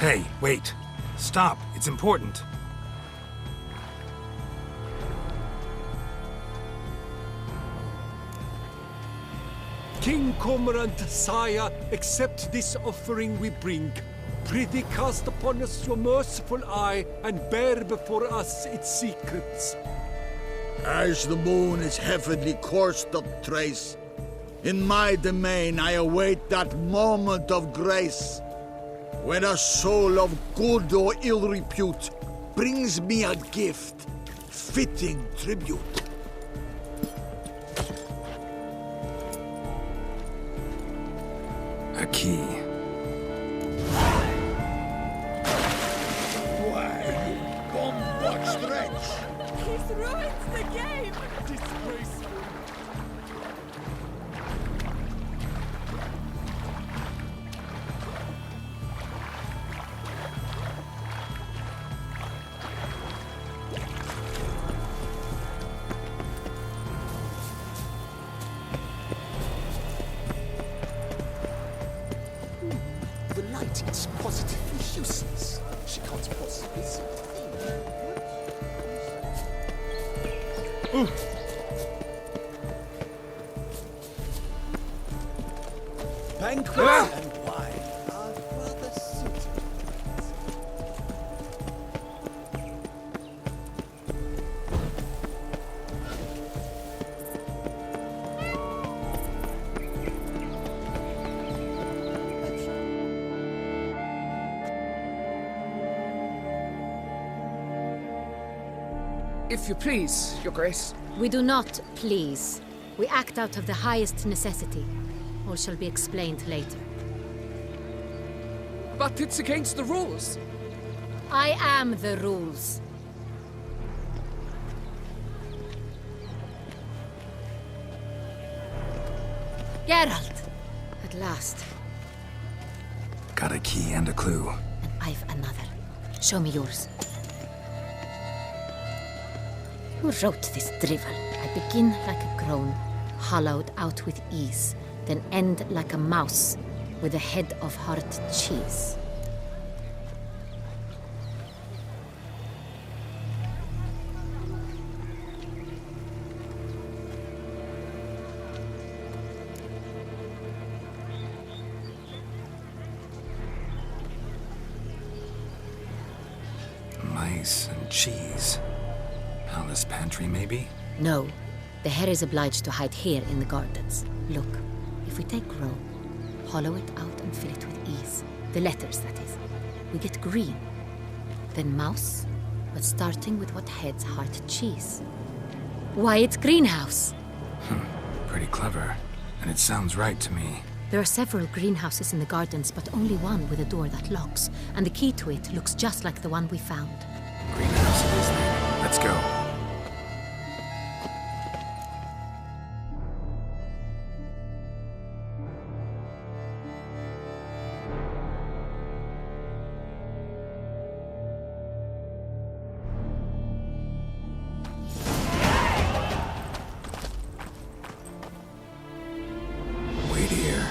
Hey, wait. Stop. It's important. King Cormorant, sire, accept this offering we bring. Prithee cast upon us your merciful eye, and bear before us its secrets. As the moon its heavenly course doth trace, in my domain I await that moment of grace, when a soul of good or ill repute brings me a gift, fitting tribute. A key. Why, you bum-botched wretch! He's ruined the game! Disgraceful. The lighting's positively useless. She can't possibly see a thing. Banquet and wine are rather suited. If you please, Your Grace. We do not please. We act out of the highest necessity. All shall be explained later. But it's against the rules. I am the rules. Geralt! At last. Got a key and a clue. And I've another. Show me yours. Who wrote this drivel? I begin like a groan, hollowed out with ease, then end like a mouse with a head of hard cheese. Mice and cheese. Palace pantry, maybe? No, the hare is obliged to hide here in the gardens. Look, if we take row, hollow it out and fill it with ease. The letters, that is. We get green. Then mouse, but starting with what heads heart cheese. Why, it's greenhouse! Pretty clever. And it sounds right to me. There are several greenhouses in the gardens, but only one with a door that locks, and the key to it looks just like the one we found. Greenhouse it is then. Let's go. Wait here.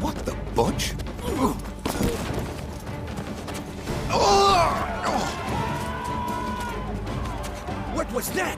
What the butch? What was that?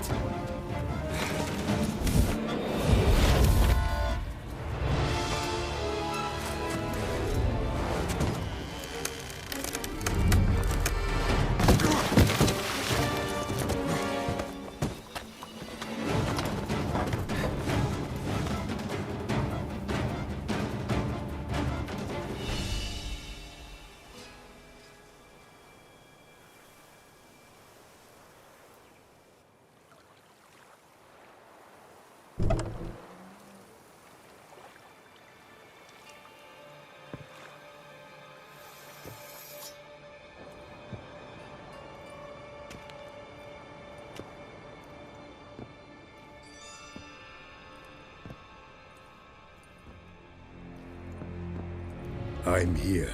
I'm here.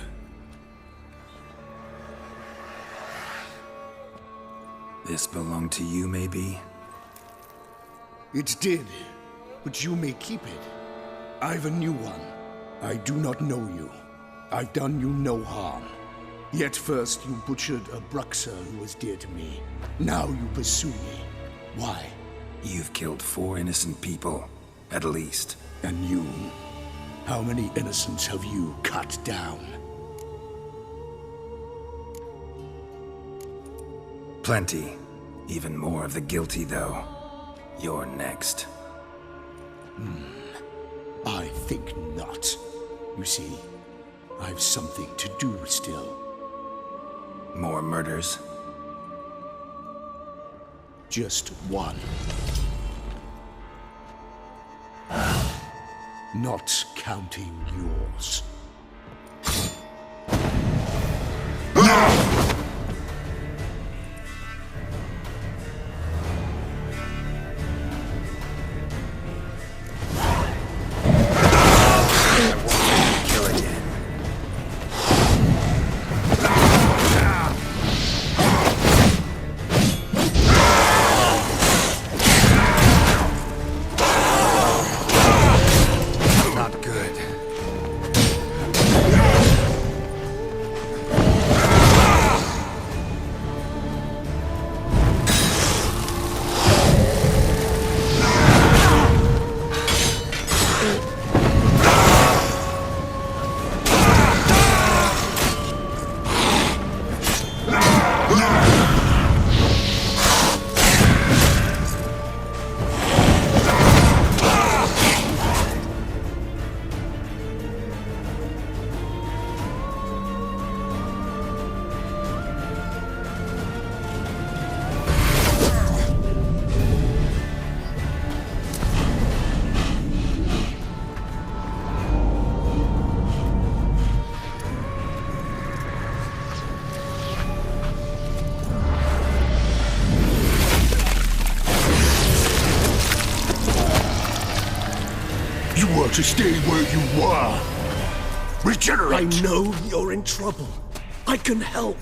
This belonged to you, maybe? It did, but you may keep it. I've a new one. I do not know you. I've done you no harm. Yet first you butchered a Bruxer who was dear to me. Now you pursue me. Why? You've killed 4 innocent people, at least. And you? How many innocents have you cut down? Plenty. Even more of the guilty, though. You're next. I think not. You see, I've something to do still. More murders? Just one. Not counting yours. To stay where you were. Regenerate! I know you're in trouble. I can help.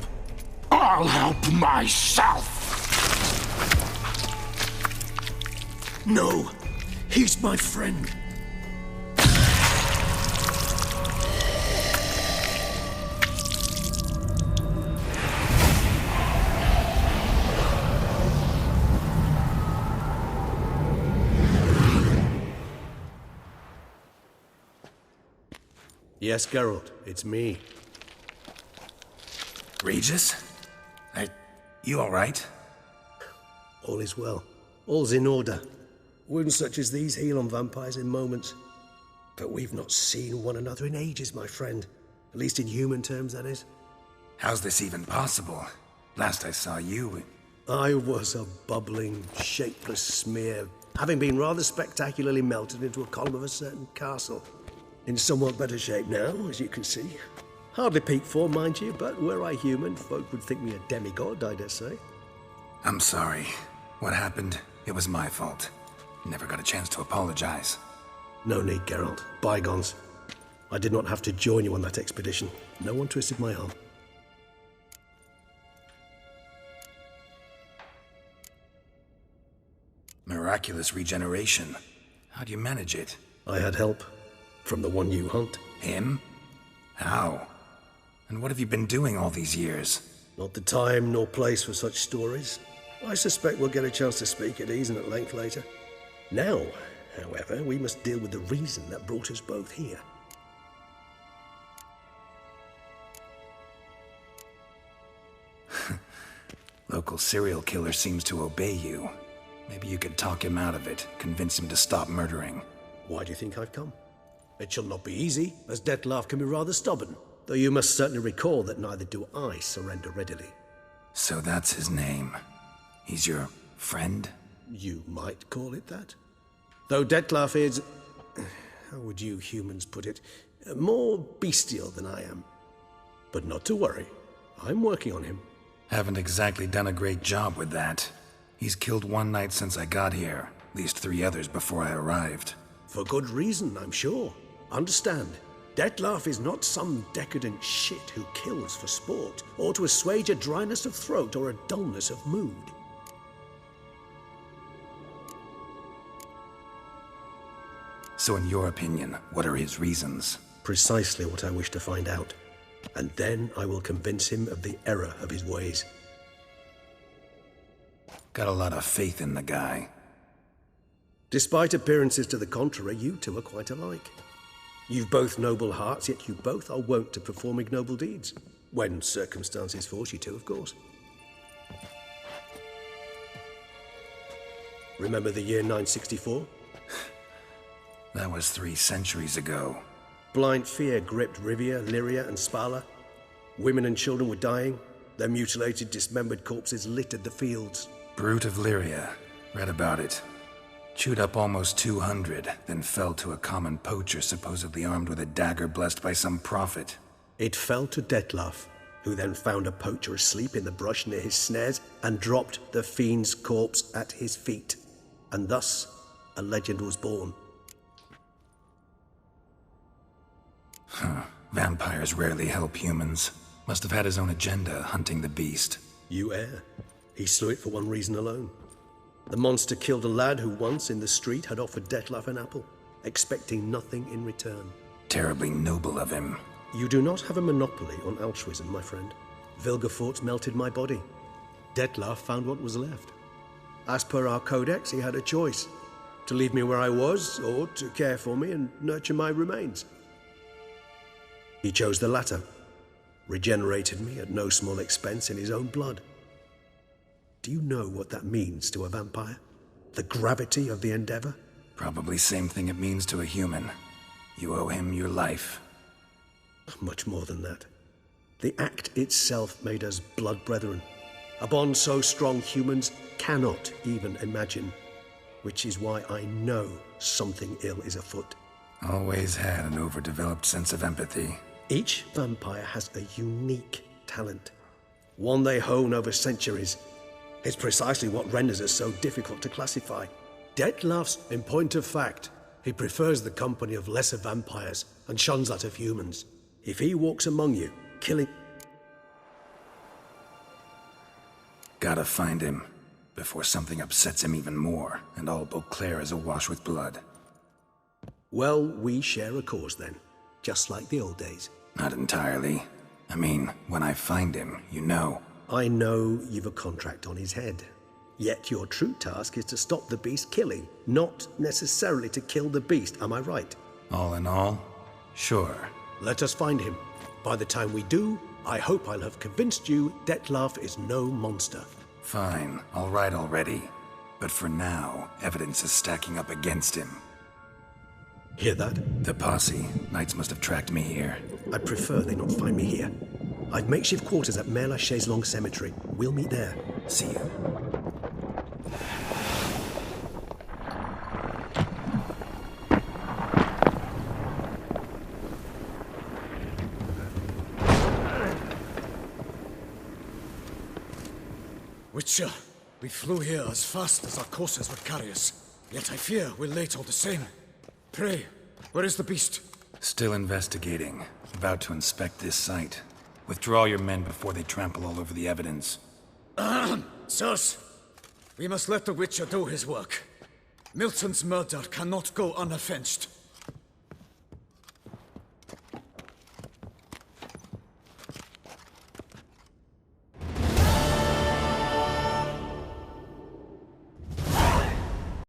I'll help myself! No, he's my friend. Yes, Geralt, it's me. Regis? You alright? All is well. All's in order. Wounds such as these heal on vampires in moments. But we've not seen one another in ages, my friend. At least in human terms, that is. How's this even possible? Last I saw you... I was a bubbling, shapeless smear, having been rather spectacularly melted into a column of a certain castle. In somewhat better shape now, as you can see. Hardly peak form, mind you, but were I human, folk would think me a demigod, I dare say. I'm sorry. What happened, it was my fault. Never got a chance to apologize. No need, Geralt. Bygones. I did not have to join you on that expedition. No one twisted my arm. Miraculous regeneration. How'd you manage it? I had help. From the one you hunt. Him? How? And what have you been doing all these years? Not the time nor place for such stories. I suspect we'll get a chance to speak at ease and at length later. Now, however, we must deal with the reason that brought us both here. Local serial killer seems to obey you. Maybe you could talk him out of it, convince him to stop murdering. Why do you think I've come? It shall not be easy, as Dettlaff can be rather stubborn. Though you must certainly recall that neither do I surrender readily. So that's his name. He's your friend? You might call it that. Though Dettlaff is... how would you humans put it? More bestial than I am. But not to worry. I'm working on him. Haven't exactly done a great job with that. He's killed one night since I got here. At least 3 others before I arrived. For good reason, I'm sure. Understand, Dettlaff is not some decadent shit who kills for sport, or to assuage a dryness of throat or a dullness of mood. So in your opinion, what are his reasons? Precisely what I wish to find out. And then I will convince him of the error of his ways. Got a lot of faith in the guy. Despite appearances to the contrary, you two are quite alike. You've both noble hearts, yet you both are wont to perform ignoble deeds. When circumstances force you to, of course. Remember the year 964? That was 3 centuries ago. Blind fear gripped Rivia, Lyria, and Spala. Women and children were dying. Their mutilated, dismembered corpses littered the fields. Brute of Lyria. Read about it. Chewed up almost 200, then fell to a common poacher supposedly armed with a dagger blessed by some prophet. It fell to Dettlaff, who then found a poacher asleep in the brush near his snares and dropped the fiend's corpse at his feet. And thus, a legend was born. Vampires rarely help humans. Must have had his own agenda, hunting the beast. You err. He slew it for one reason alone. The monster killed a lad who once, in the street, had offered Dettlaff an apple, expecting nothing in return. Terribly noble of him. You do not have a monopoly on altruism, my friend. Vilgefortz melted my body. Dettlaff found what was left. As per our codex, he had a choice. To leave me where I was, or to care for me and nurture my remains. He chose the latter. Regenerated me at no small expense in his own blood. Do you know what that means to a vampire? The gravity of the endeavor? Probably same thing it means to a human. You owe him your life. Much more than that. The act itself made us blood brethren. A bond so strong humans cannot even imagine. Which is why I know something ill is afoot. Always had an overdeveloped sense of empathy. Each vampire has a unique talent. One they hone over centuries. It's precisely what renders us so difficult to classify. Dettlaff's, in point of fact, he prefers the company of lesser vampires and shuns that of humans. If he walks among you, killing... Gotta find him, before something upsets him even more, and all Beauclair is awash with blood. Well, we share a cause then, just like the old days. Not entirely. I mean, when I find him, you know. I know you've a contract on his head. Yet your true task is to stop the beast killing, not necessarily to kill the beast, am I right? All in all, sure. Let us find him. By the time we do, I hope I'll have convinced you Dettlaff is no monster. Fine, all right already. But for now, evidence is stacking up against him. Hear that? The posse. Knights must have tracked me here. I'd prefer they not find me here. I've makeshift quarters at Mère Lachaise Long Cemetery. We'll meet there. See you. Witcher, we flew here as fast as our coursers would carry us. Yet I fear we're late all the same. Pray, where is the beast? Still investigating. About to inspect this site. Withdraw your men before they trample all over the evidence. Sirs, we must let the Witcher do his work. Milton's murder cannot go unavenged.